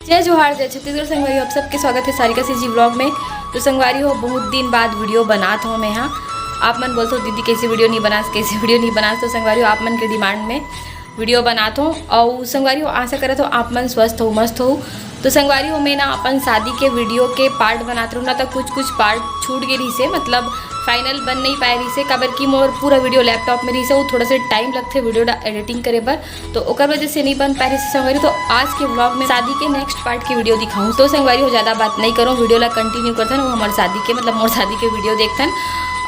जय जोहार, जय छत्तीसगढ़। संगवारी आप सबके स्वागत है सारिका से जी ब्लॉग में। तो संगवारी हो बहुत दिन बाद वीडियो बनाता हूँ मैं यहाँ। आप मन बोलते हो दीदी कैसे वीडियो नहीं बना, कैसे वीडियो नहीं बना। तो संगवारी हो आप मन के डिमांड में वीडियो बनाता हूँ और संगवारी हो आशा करत हो आप मन स्वस्थ हो, मस्त हो। तो संगवारी हो मैं ना अपन शादी के वीडियो के पार्ट बनाते रहूँ ना, तो कुछ पार्ट छूट गई रही से, मतलब फाइनल बन नहीं पाए रही से, काबर की मोर पूरा वीडियो लैपटॉप में रही से, वो थोड़ा सा टाइम लगते वीडियो एडिटिंग करे पर, तो ओकर वजह से नहीं बन पाए रही से संगवारी। तो आज के व्लॉग में शादी के नेक्स्ट पार्ट की वीडियो दिखाऊँ। तो संगवारी हो ज़्यादा बात नहीं करूँ, वीडियो ला कंटिन्यू करथन, वो हमारे शादी के मतलब मोर शादी के वीडियो देखथन।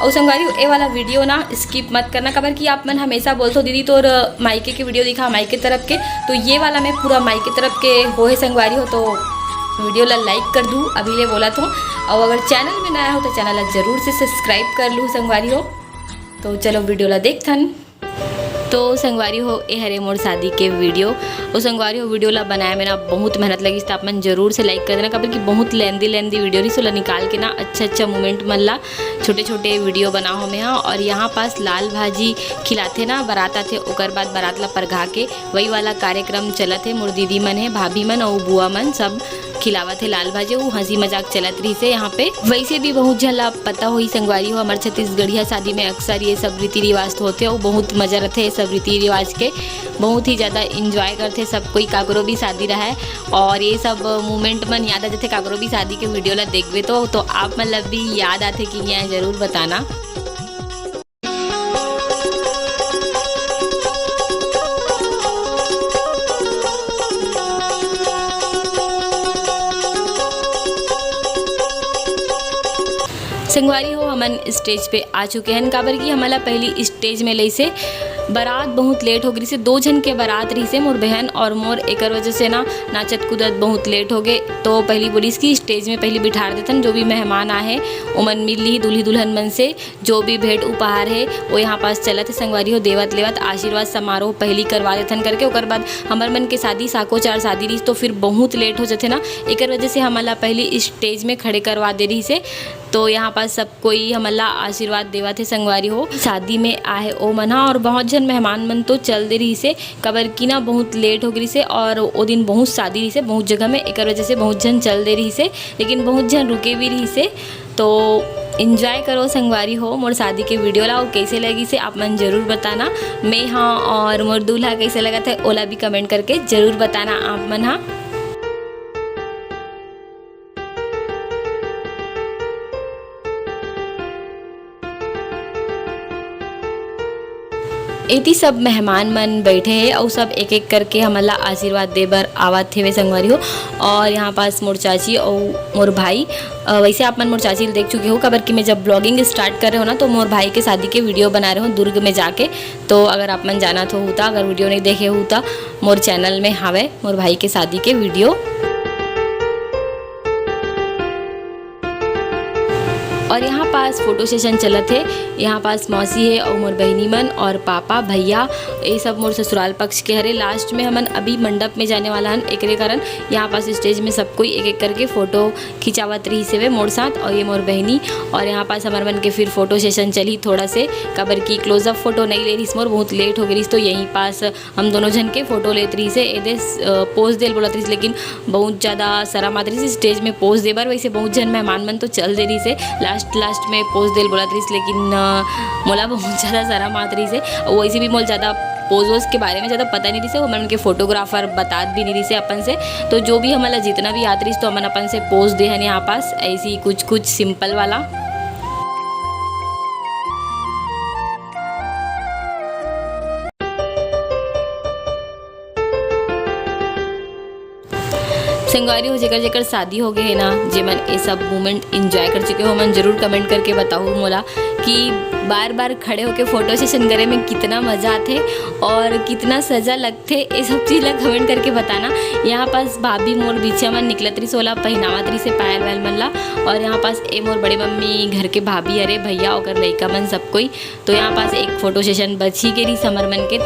और संगवारी ए वाला वीडियो ना स्किप मत करना, काबर कि आप मन हमेशा बोलते हो दीदी तोर मायके की वीडियो दिखा, मायके तरफ के। तो ये वाला मैं पूरा मायके तरफ के हो है संगवारी हो, तो वीडियो ला लाइक कर दूँ अभी ले बोला तो। और अगर चैनल में नया हो तो चैनल ला जरूर से सब्सक्राइब कर लूँ संगवारी हो। तो चलो वीडियो ला देखथन। तो संगवारी हो ए हरे मोर शादी के वीडियो। और संगवारी हो वीडियो ला बनाए में ना बहुत मेहनत लगी, तो आप मन जरूर से लाइक कर देना, काबर कि बहुत लेंदी वीडियो रही। सो ला निकाल के ना अच्छा मोमेंट मन ला छोटे वीडियो बनाओ में। हाँ, और यहाँ पास लाल भाजी खिलाते ना बारात आते, ओकर बाद बारात ला परघा के वही वाला कार्यक्रम चलत है। मोर दीदी मन है, भाभी मन और बुआ मन सब खिलावत है लाल भाजी। वो हंसी मजाक चलत रही से यहाँ पे। वैसे भी बहुत झला पता हुई संगवारी हो हमारे छत्तीसगढ़िया शादी में अक्सर ये सब रीति रिवाज तो होते हैं, वो बहुत मजा रहते हैं सब रीति रिवाज के, बहुत ही ज़्यादा इंजॉय करते सब कोई। काकरो भी शादी रहा है और ये सब मोमेंट मन याद आ जाते, काकरो भी शादी के वीडियो ला देखबे तो आप मतलब भी याद आते कि यहाँ ज़रूर बताना। संगवारी हो हमन स्टेज पे आ चुके हैं, काबर की हमारा पहली स्टेज में लई से बारात बहुत लेट हो गई से, 2 जन के बारात रही से मोर बहन और मोर, एक वजह से ना नाचत कूदत बहुत लेट हो गए। तो पहली बोली इसकी स्टेज में पहली बिठा देतन, जो भी मेहमान आए उमन मिल ली दूल्ही दुल्हन मन से जो भी भेंट उपहार है वो यहाँ पास चलत है संगवारी हो। देवत लेवत आशीर्वाद समारोह पहली करवा देथन करके, ओकर बाद हमार मन के शादी साको 4 शादी रही, तो फिर बहुत लेट हो जाते ना, एक वजह से हमारा पहली स्टेज में खड़े करवा दे रही से। तो यहाँ पास सब कोई हमारा आशीर्वाद देवा थे संगवारी हो। शादी में आए ओ मना और बहुत जन मेहमान मन तो चल दे रही से, कबर की ना बहुत लेट हो गई से, और वो दिन बहुत शादी रही से बहुत जगह में, एक वजह से बहुत जन चल दे रही से, लेकिन बहुत जन रुके भी रही से। तो इंजॉय करो संगवारी हो मोर शादी के वीडियो ला, और कैसे लगी से आप मन जरूर बताना। मैं हाँ और मोर दूल्हा कैसे लगा था ओला भी कमेंट करके जरूर बताना आप मन। हाँ, एती सब मेहमान मन बैठे हैं और सब एक एक करके हमारा आशीर्वाद दे बर आवत थे वे संगवारी हो। और यहाँ पास मोर चाची और मोर भाई, वैसे आप मन मोर चाची देख चुके हो, कबर कि मैं जब ब्लॉगिंग स्टार्ट कर रहे हो ना तो मोर भाई के शादी के वीडियो बना रहे हो दुर्ग में जाके। तो अगर आप मन जाना तो होता, अगर वीडियो नहीं देखे होता मोर चैनल में हावे मोर भाई के शादी के वीडियो। और यहाँ पास फोटो सेशन चलत है, यहाँ पास मौसी है और मोर बहनी मन और पापा भैया ये सब मोर ससुराल पक्ष के हरे। लास्ट में हमन अभी मंडप में जाने वाला हन, एक कारण यहाँ पास स्टेज में सब कोई एक एक करके फ़ोटो खिंचावत रही से वे मोर साथ और ये मोर बहनी। और यहाँ पास हमारे मन के फिर फोटो सेशन चली थोड़ा से, कबर की क्लोजअप फोटो नहीं ले रही मोर, बहुत लेट हो गई। तो यहीं पास हम दोनों जन के फ़ोटो लेत रही से, एदे पोज देल बोलत रही, लेकिन बहुत ज़्यादा शर्म आत रही से स्टेज में पोज देबर। वैसे बहुत जन मेहमान मन तो चल दे रही से, लास्ट में पोज देल बोलत रही, लेकिन मोला बहुत ज़्यादा शर्म आत रही से। वैसे भी मोल ज़्यादा पोज वोज के बारे में ज़्यादा पता नहीं रही से, हमन के फोटोग्राफर बतात भी नहीं रही से अपन से। तो जो भी हमारा जितना भी याद रही तो हमन अपन से पोज दे हैं यहाँ पास, ऐसी कुछ सिंपल वाला। संगवारी हो जेकर जेकर शादी हो गए है ना, जेमन ये सब मोमेंट इंजॉय कर चुके हो, मन जरूर कमेंट करके बताओ मोला कि बार बार खड़े होके फोटो सेशन करे में कितना मज़ा आते और कितना सजा लगते, ये सब चीज़ ला कमेंट करके बताना। यहाँ पास भाभी मोर बीचा मन निकलत रही सोला पहनावत रही से पायल वायल मन ला। और यहाँ पास ए मोर बड़े मम्मी घर के भाभी अरे भैया और लड़का मन सब कोई। तो यहाँ पास एक फ़ोटो सेशन बची के रही समर मन के,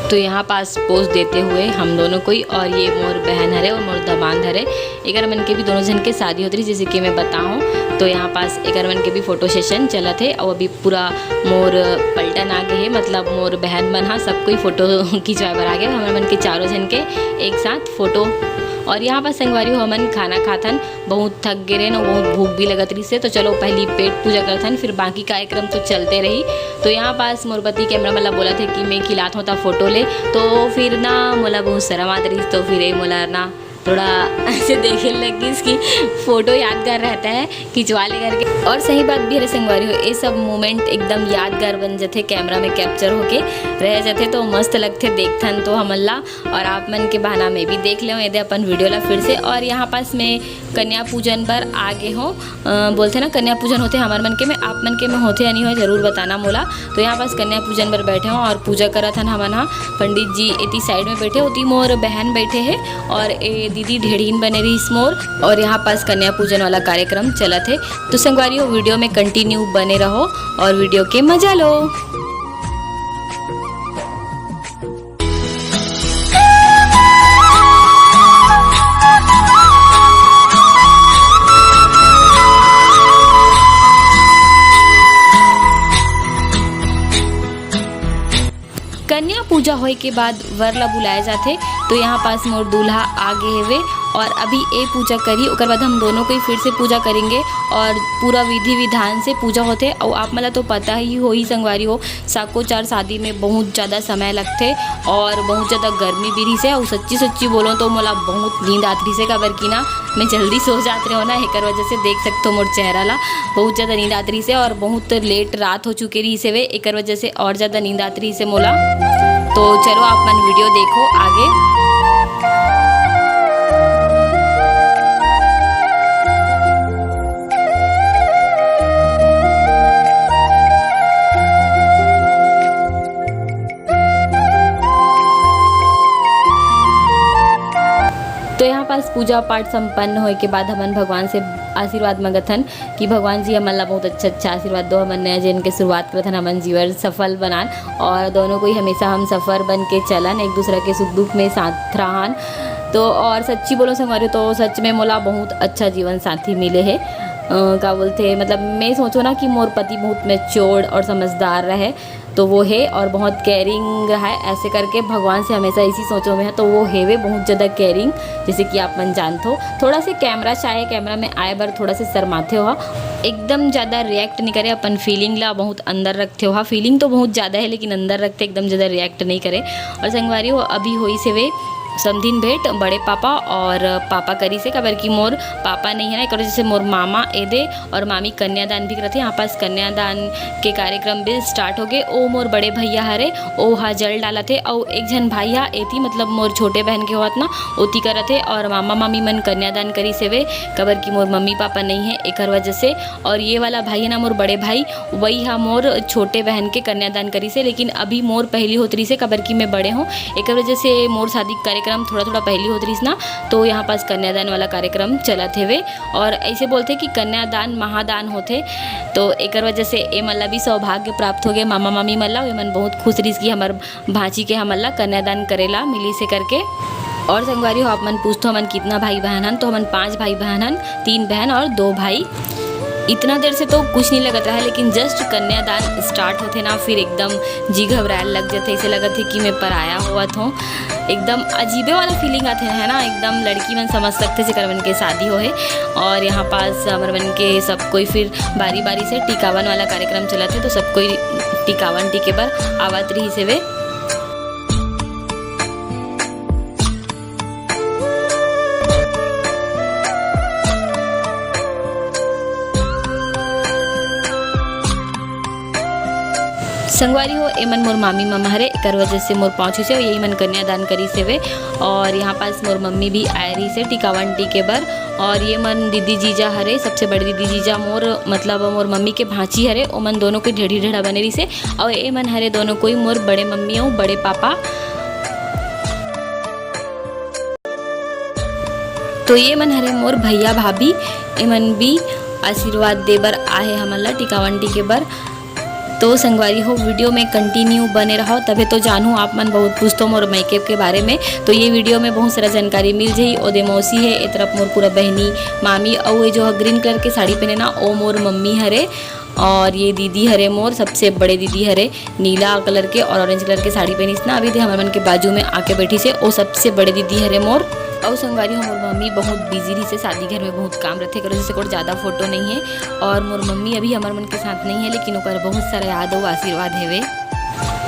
तो यहाँ पास पोज देते हुए हम दोनों कोई, और ये मोर बहन हरे और मोर दमाद हरे। एक मन के भी दोनों जन के शादी होती रही जैसे कि मैं बताऊँ। तो यहाँ पास एक मन के भी फ़ोटो सेशन चला थे और अभी पूरा मोर पलटन आ गए है, मतलब मोर बहन मन हाँ सब कोई फ़ोटो खिंचवाए बर आ गए। हमारे मन के चारों जन के एक साथ फ़ोटो और यहाँ पर संगवारी हो हमन खाना खाथन, बहुत थक गए रहे न, बहुत भूख भी लगत रही से, तो चलो पहली पेट पूजा करथन, फिर बाकी कार्यक्रम तो चलते रही। तो यहाँ पास मोर पति कैमरा वाला बोला थे कि मैं खिलात हूँ तब फोटो ले, तो फिर ना मोला बहुत शर्म आत रही, तो फिर मोला ना थोड़ा ऐसे देखने लगी, इसकी फ़ोटो यादगार रहता है खिंचवा ले करके। और सही बात भी है संगवारी हो, ये सब मोमेंट एकदम यादगार बन जाते, कैमरा में कैप्चर होके रह जाते, तो मस्त लगते देखथन तो हमला। और आप मन के बहाना में भी देख ले यदि अपन वीडियो ला फिर से। और यहाँ पास मैं कन्या पूजन पर आगे हूँ, बोलते ना कन्या पूजन होते हमारे मन के में, आप मन के में होते या नहीं हो ज़रूर बताना मोला। तो यहाँ पास कन्या पूजन पर बैठे हों और पूजा करत हन हमन। हाँ, पंडित जी इतनी साइड में बैठे होती, मोर बहन बैठे हैं और दीदी ढेड़ीन बने रही इस मोर। और यहाँ पास कन्या पूजन वाला कार्यक्रम चला थे। तो संगवारी हो वीडियो में कंटिन्यू बने रहो और वीडियो के मजा लो। कन्या पूजा होए के बाद वर ला बुलाए जाते। तो यहाँ पास मोर दूल्हा आगे हेवे और अभी ए पूजा करी, उसके बाद हम दोनों को फिर से पूजा करेंगे और पूरा विधि विधान से पूजा होते। और आप मला तो पता ही हो ही संगवारी हो, साको चार शादी में बहुत ज़्यादा समय लगते और बहुत ज़्यादा गर्मी भी रही से। और सच्ची सच्ची बोलो तो मोला बहुत नींद आती से, काबर की ना मैं जल्दी सो जाते रहो ना, एकर वजह से देख सकते हो मोर चेहरा ला बहुत ज़्यादा नींद आती रही से और बहुत लेट रात हो चुकी रही से वे, एकर वजह से और ज़्यादा नींद आती रही से मोला। तो चलो आप मन वीडियो देखो आगे। तो यहाँ पास पूजा पाठ संपन्न होए के बाद हमन भगवान से आशीर्वाद मांगथन कि भगवान जी हमन ला बहुत अच्छा आशीर्वाद दो, हमन नया जीवन के शुरुआत करथन, हमन जीवन सफल बनान और दोनों को ही हमेशा हम सफ़र बन के चलन, एक दूसरे के सुख दुख में साथ रहन। तो और सच्ची बोलो संगवारी तो सच में मोला बहुत अच्छा जीवन साथी मिले है। क्या बोलते मतलब मैं सोचो ना कि मोर पति बहुत मैच्योर और समझदार रहे, तो वो है और बहुत केयरिंग है, ऐसे करके भगवान से हमेशा इसी सोचो में है। तो वो है वे बहुत ज़्यादा केयरिंग, जैसे कि आप मन जानते हो। थोड़ा से कैमरा चाहे कैमरा में आए बार थोड़ा से शर्माते हो, एकदम ज़्यादा रिएक्ट नहीं करे, अपन फीलिंग ला बहुत अंदर रखते हो। हाँ, फीलिंग तो बहुत ज़्यादा है लेकिन अंदर रखते एकदम ज़्यादा रिएक्ट नहीं करे। और संगवारी हो अभी हुई से वे समधिन भेंट बड़े पापा और पापा करी से, काबर की मोर पापा नहीं है ना, एक जैसे मोर मामा एदे और मामी कन्यादान भी करते। यहाँ पास कन्यादान के कार्यक्रम भी स्टार्ट हो गए। ओ मोर बड़े भैया हरे ओ हा जल डाला थे और एक जन भैया एती मतलब मोर छोटे बहन के होत ना ओती करत थे और मामा मामी मन कन्यादान करी से वे, काबर की मोर मम्मी पापा नहीं है एक वजह से। और ये वाला भाई है ना मोर बड़े भाई, वही हाँ मोर छोटे बहन के कन्यादान करी से, लेकिन अभी मोर पहली होतरी से, काबर की मैं बड़े हूँ एक वजह से मोर शादी कार्यक्रम थोड़ा थोड़ा पहली होती रही ना। तो यहाँ पास कन्यादान वाला कार्यक्रम चला थे वे और ऐसे बोलते कि कन्यादान महादान होते। तो एक वजह से ए मल्ला भी सौभाग्य प्राप्त हो गए मामा मामी मल्ला, वे मन बहुत खुश रही कि हमार भांची के हमल्ला कन्यादान करेला मिली से करके। और संगवारी हो आप मन पूछते हमन कितना भाई बहन हन, तो हमन 5 भाई बहन हन, 3 बहन और 2 भाई। इतना देर से तो कुछ नहीं लगत रहा है, लेकिन जस्ट कन्यादान स्टार्ट होते ना फिर एकदम जी घबराए लग जाते, ऐसे लगत है कि मैं पराया हुआ था, एकदम अजीबे वाला फीलिंग आते है ना, एकदम लड़की मन समझ सकते से करवन के शादी हो है। और यहाँ पास अमरवन के सब कोई फिर बारी बारी से टिकावन वाला कार्यक्रम चला थे, तो सब कोई टिकावन टिके पर आवत रही से वे। संगवारी हो एमन मोर मामी मामा हरे, एक वजह से मोर पहुँची से यही मन कन्यादान करी से वे। और यहाँ पास मोर मम्मी भी आए रही से टिकावन टिके बर। और ये मन दीदी जीजा हरे, सबसे बड़ी दीदी जीजा मोर मतलब मोर मम्मी के भांची हरे, ओ मन दोनों के ढेड़ी ढेड़ा बने रही से। और ए मन हरे दोनों कोई मोर बड़े मम्मी और बड़े पापा। तो ये मन हरे मोर भैया भाभी, एमन भी आशीर्वाद दे बर आए हमला टिकावन टिके बर। तो संगवारी हो वीडियो में कंटिन्यू बने रहो, तभी तो जानूँ आप मन बहुत पूछतो मोर मेकअप के बारे में। तो ये वीडियो में बहुत सारा जानकारी मिल जाई। ओदे मौसी है, ए तरफ मोर पूरा बहनी मामी, और ये जो ग्रीन कलर के साड़ी पहने ना ओ मोर मम्मी हरे। और ये दीदी हरे मोर सबसे बड़े दीदी हरे, नीला कलर के और ऑरेंज कलर के साड़ी पहनी ना, अभी थे हमारे मन के बाजू में आके बैठी से, वो सबसे बड़े दीदी हरे मोर। और संगवारी मोर मम्मी बहुत बिजी रही से, शादी घर में बहुत काम रहते करो जैसे कोई ज़्यादा फोटो नहीं है। और मोर मम्मी अभी हमार मन के साथ नहीं है, लेकिन ओकर बहुत सारा याद और आशीर्वाद हेवे।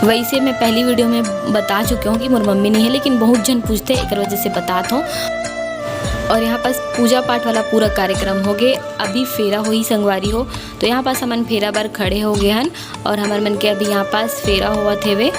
वैसे मैं पहली वीडियो में बता चुकी हूँ कि मोर मम्मी नहीं है, लेकिन बहुत जन पूछते एक वजह से बताता हूँ। और यहाँ पास पूजा पाठ वाला पूरा कार्यक्रम हो गए, अभी फेरा हो ही संगवारी हो। तो यहाँ पास हमन फेरा बार खड़े हो गए हन और हमार मन के अभी यहाँ पास फेरा हुआ थे वे।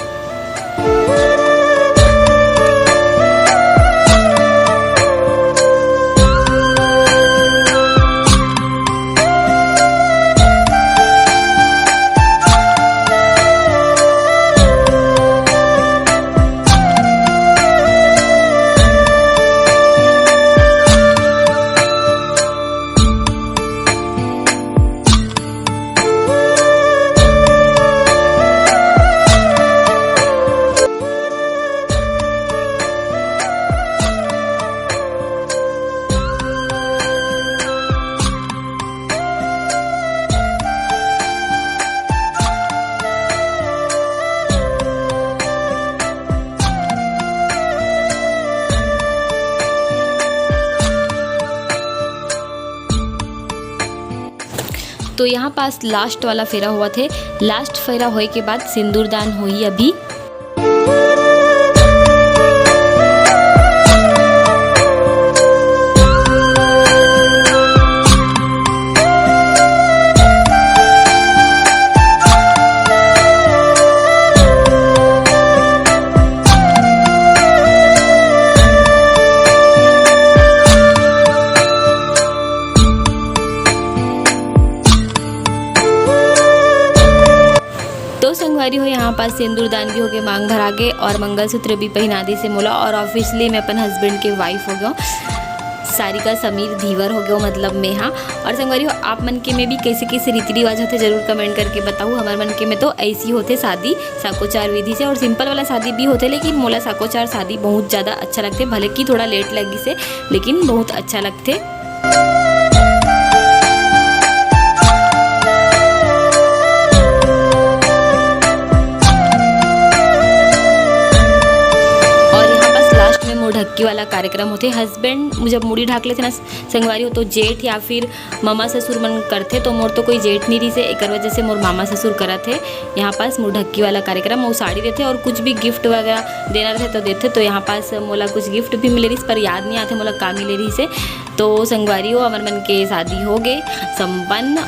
तो यहाँ पास लास्ट वाला फेरा हुआ थे। लास्ट फेरा होए के बाद सिंदूरदान हुई अभी। संगवारी हो यहाँ पास सिंदूरदान भी हो गए, मांग भरा के और मंगलसूत्र भी पहना दी से मोला। और ऑफिशियली मैं अपन हस्बैंड के वाइफ हो गया, सारिका समीर धीवर हो गया मतलब मैं। हाँ, और संगवारी हो आप मन के में भी कैसे कैसे रीति रिवाज होते जरूर कमेंट करके बताऊँ। हमारे मन के में तो ऐसी होते शादी साकोचार विधि से, और सिंपल वाला शादी भी होते, लेकिन मोला साकोचार शादी बहुत ज़्यादा अच्छा लगते, भले कि थोड़ा लेट लगी से लेकिन बहुत अच्छा लगते। ढक्की वाला कार्यक्रम होते। हस्बैंड जब मुड़ी ढाक लेते ना संगवारी हो तो जेठ या फिर मामा ससुर मन करते, तो मोर तो कोई जेठ नहीं रही से एक वजह से मोर मामा ससुर करा थे यहाँ पास मुँह ढक्की वाला कार्यक्रम। वो साड़ी देते और कुछ भी गिफ्ट वगैरह देना रहते तो देते। तो यहाँ पास मोला कुछ गिफ्ट भी मिले रही पर याद नहीं आते मोला का मिले रही से। तो संगवारी हो अमर मन के शादी हो गए संपन्न।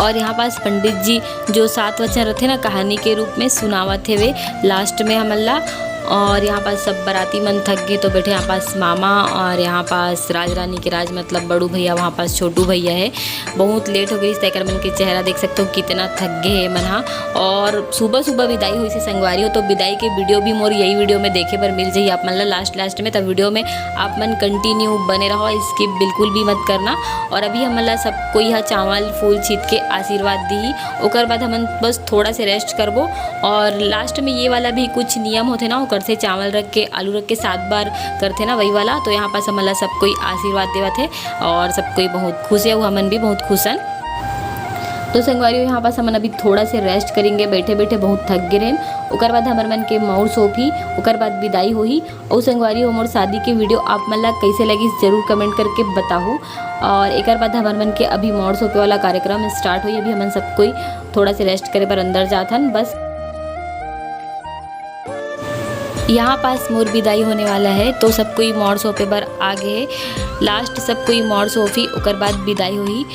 और यहाँ पास पंडित जी जो 7 वचन रहते ना कहानी के रूप में सुनावत थे वे लास्ट में हमला। और यहाँ पास सब बाराती मन थक गए तो बैठे यहाँ पास मामा, और यहाँ पास राज रानी के राज मतलब बड़ू भैया, वहाँ पास छोटू भैया है। बहुत लेट हो गई तैकर मन के चेहरा देख सकते हो कितना थक गए है मन। हाँ, और सुबह सुबह विदाई हुई से संगवारी हो, तो विदाई के वीडियो भी मोर यही वीडियो में देखे पर मिल जाइए आप मन लास्ट में। तब वीडियो में आप मन कंटिन्यू बने रहो, स्किप बिल्कुल भी मत करना। और अभी हमला सबको यहाँ चावल फूल छीट के आशीर्वाद दी, ओकर बाद हम बस थोड़ा से रेस्ट करबो। और लास्ट में ये वाला भी कुछ नियम होते ना, ओकर से चावल रख के आलू रख के 7 बार करते ना वही वाला। तो यहाँ पास हमला सब कोई आशीर्वाद देवा थे और सब कोई बहुत खुश है, वो हमन भी बहुत खुश हैं। तो संगवारी यहाँ पास हमन अभी थोड़ा से रेस्ट करेंगे, बैठे बैठे बहुत थक गए रहे। ओकर बाद हमार मन के मौर सोफी, ओकर बाद विदाई होही। और संगवारी हो मोर शादी के वीडियो आप मन ला कैसे लगी जरूर कमेंट करके बताहू। और एक बाद हमार मन के अभी मौर सोफे वाला कार्यक्रम स्टार्ट हुई। अभी हमन सब कोई थोड़ा से रेस्ट करे पर अंदर जाथन बस। यहाँ पास मोर विदाई होने वाला है, तो सब कोई मौर सोफे पर आ गए। लास्ट सब कोई मौर सोफी, ओकर बाद विदाई हुई।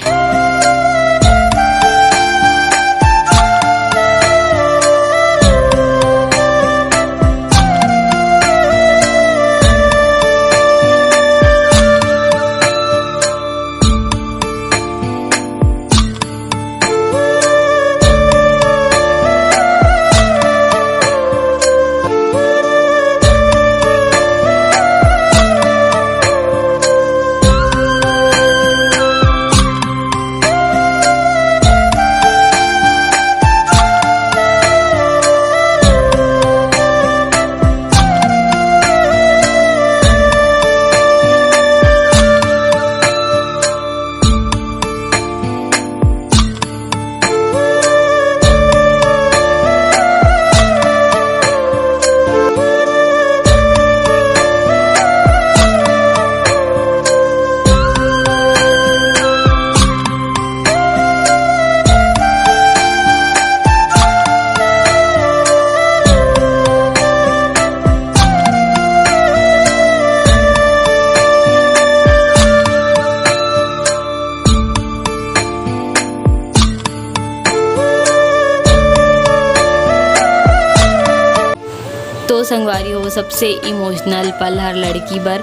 संगवारी हो सबसे इमोशनल पल हर लड़की बर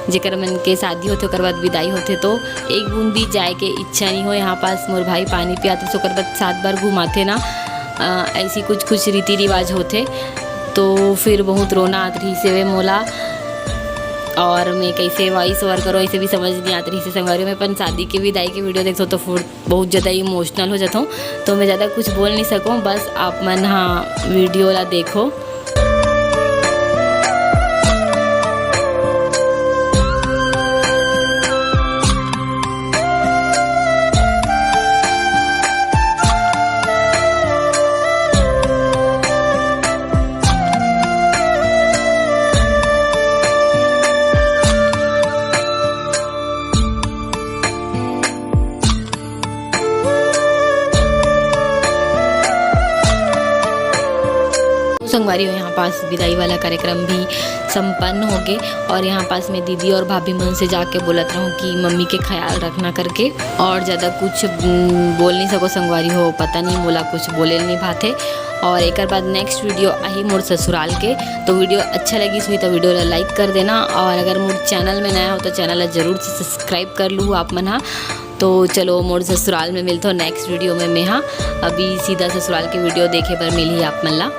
जेकर मन के शादी होते ओकर बाद विदाई होते तो एक बूंदी जाए के इच्छा नहीं हो। यहाँ पास मोर भाई पानी पियाते ओकर बाद 7 बार घुमाते ना, ऐसी कुछ रीति रिवाज होते। तो फिर बहुत रोना आत रही से वे मोला, और मैं कैसे वॉइस ओवर करो ऐसे भी समझ नहीं आती रही से संगवारी। मैं अपन शादी के विदाई के वीडियो देखता हूँ तो फिर बहुत ज़्यादा इमोशनल हो जाता हूँ, तो मैं ज़्यादा कुछ बोल नहीं सकूँ, बस आप मन हाँ वीडियो ला देखो। संगवारी हो यहाँ पास विदाई वाला कार्यक्रम भी संपन्न हो गए, और यहाँ पास मैं दीदी और भाभी मन से जाके बोलत रहूँ कि मम्मी के ख्याल रखना करके, और ज़्यादा कुछ बोल नहीं सको संगवारी हो, पता नहीं मोला कुछ बोले नहीं भाते। और एक बाद नेक्स्ट वीडियो आई मोर ससुराल के, तो वीडियो अच्छा लगी हुई तो वीडियो ला लाइक कर देना, और अगर मोर चैनल में नया हो तो चैनल ला जरूर से सब्सक्राइब कर लूँ आप मन हाँ। तो चलो मोर ससुराल में मिलते हो नेक्स्ट वीडियो में मैं हाँ, अभी सीधा ससुराल के वीडियो देखे पर मिली आप मन ला।